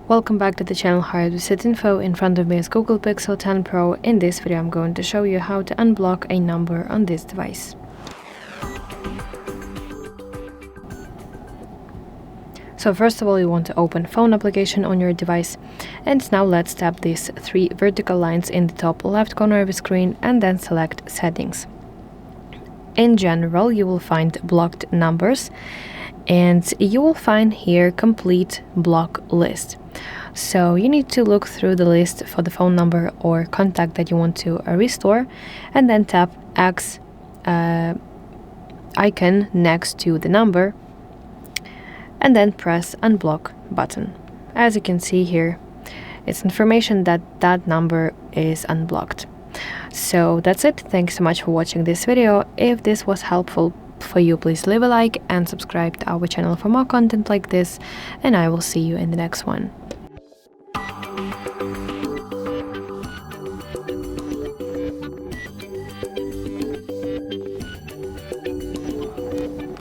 Welcome back to the channel HardReset.Info. In front of me is Google Pixel 10 Pro. In this video I'm going to show you how to unblock a number on this device. So first of all, you want to open phone application on your device, and now let's tap these three vertical lines in the top left corner of the screen and then select settings. In general, you will find blocked numbers, and you will find here complete block list. So you need to look through the list for the phone number or contact that you want to restore, and then tap X icon next to the number and then press unblock button. As you can see here, it's information that that number is unblocked. So that's it. Thanks so much for watching this video. If this was helpful for you, please leave a like and subscribe to our channel for more content like this, and I will see you in the next one.